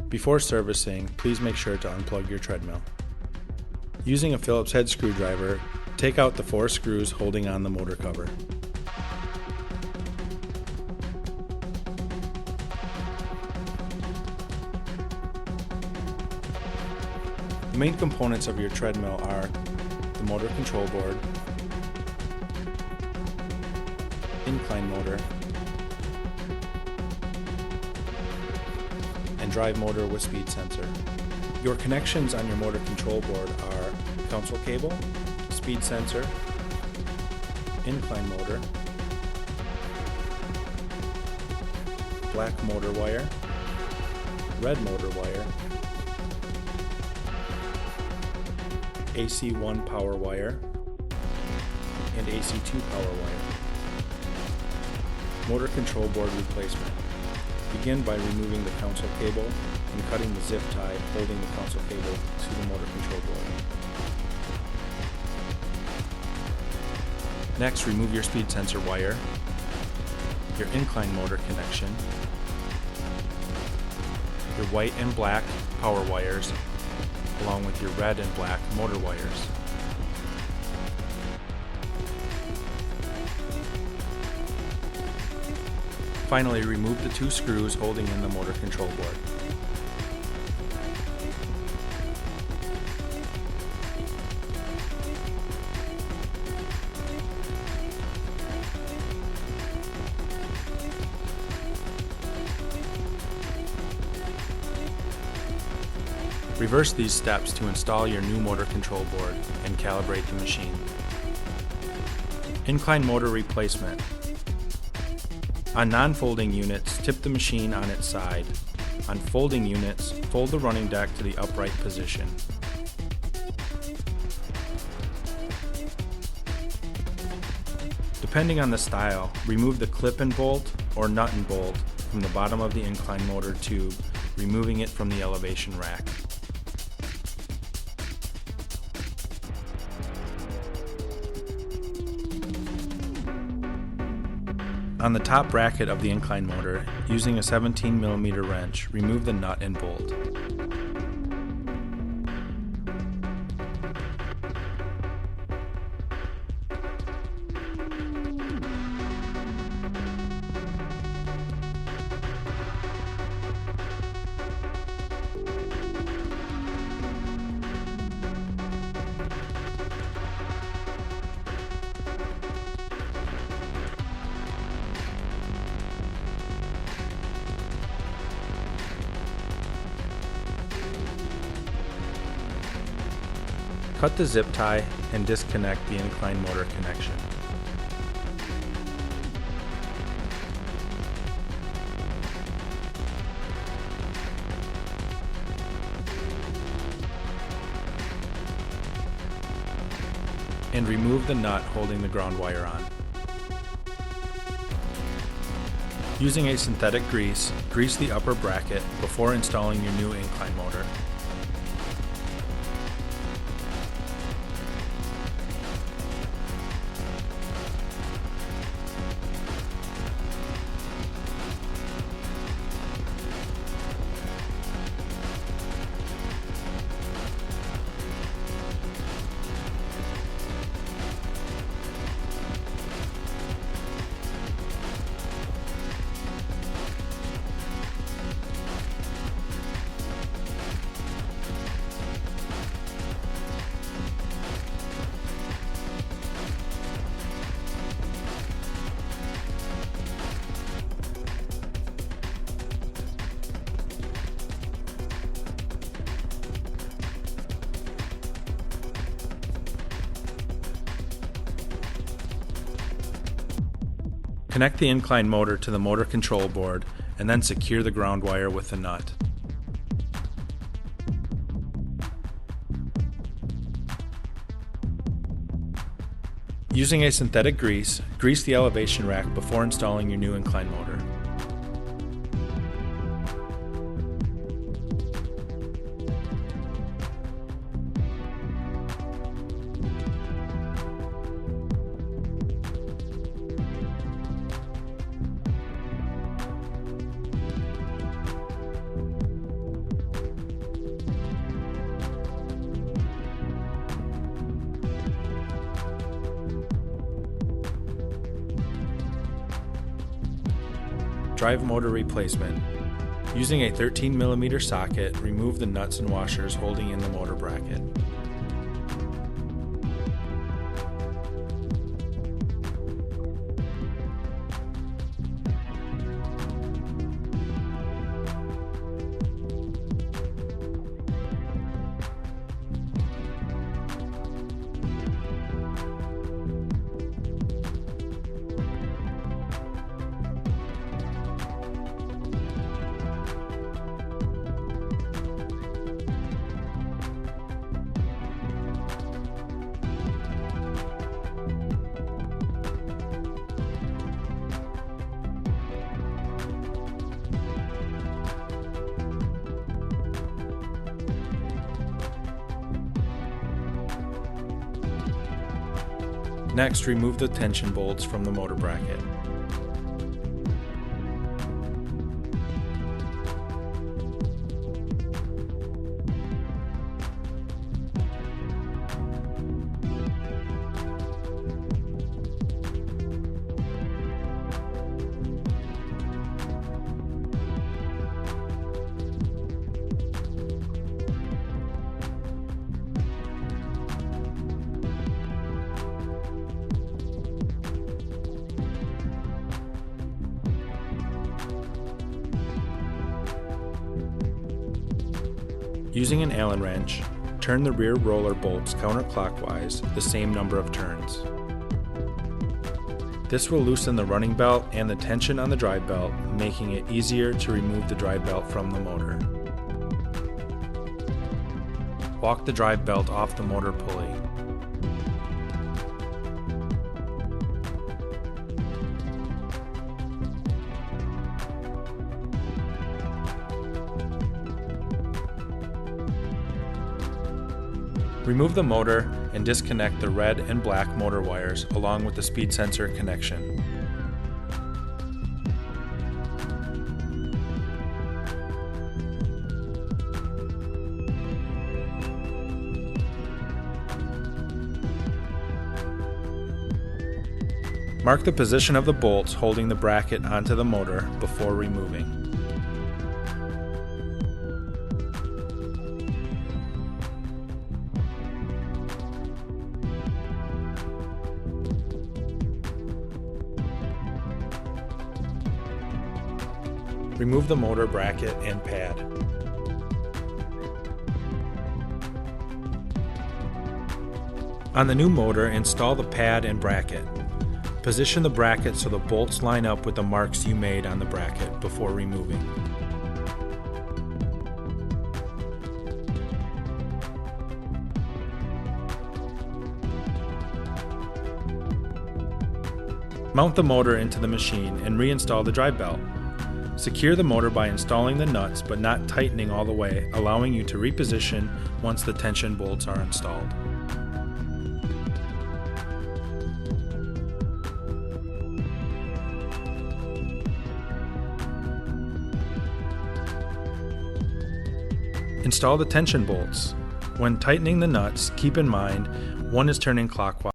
Before servicing, please make sure to unplug your treadmill. Using a Phillips head screwdriver, take out the 4 screws holding on the motor cover. The main components of your treadmill are the motor control board, incline motor, and drive motor with speed sensor. Your connections on your motor control board are console cable, speed sensor, incline motor, black motor wire, red motor wire, AC1 power wire, and AC2 power wire. Motor control board replacement. Begin by removing the console cable and cutting the zip tie holding the console cable to the motor control board. Next, remove your speed sensor wire, your incline motor connection, your white and black power wires, along with your red and black motor wires. Finally, remove the 2 screws holding in the motor control board. Reverse these steps to install your new motor control board and calibrate the machine. Incline motor replacement. On non-folding units, tip the machine on its side. On folding units, fold the running deck to the upright position. Depending on the style, remove the clip and bolt or nut and bolt from the bottom of the incline motor tube, removing it from the elevation rack. On the top bracket of the incline motor, using a 17mm wrench, remove the nut and bolt. Cut the zip tie and disconnect the incline motor connection. And remove the nut holding the ground wire on. Using a synthetic grease, grease the upper bracket before installing your new incline motor. Connect the incline motor to the motor control board and then secure the ground wire with the nut. Using a synthetic grease, grease the elevation rack before installing your new incline motor. Drive motor replacement. Using a 13mm socket, remove the nuts and washers holding in the motor bracket. Next, remove the tension bolts from the motor bracket. Using an Allen wrench, turn the rear roller bolts counterclockwise the same number of turns. This will loosen the running belt and the tension on the drive belt, making it easier to remove the drive belt from the motor. Walk the drive belt off the motor pulley. Remove the motor and disconnect the red and black motor wires along with the speed sensor connection. Mark the position of the bolts holding the bracket onto the motor before removing. Remove the motor bracket and pad. On the new motor, install the pad and bracket. Position the bracket so the bolts line up with the marks you made on the bracket before removing. Mount the motor into the machine and reinstall the drive belt. Secure the motor by installing the nuts but not tightening all the way, allowing you to reposition once the tension bolts are installed. Install the tension bolts. When tightening the nuts, keep in mind one is turning clockwise.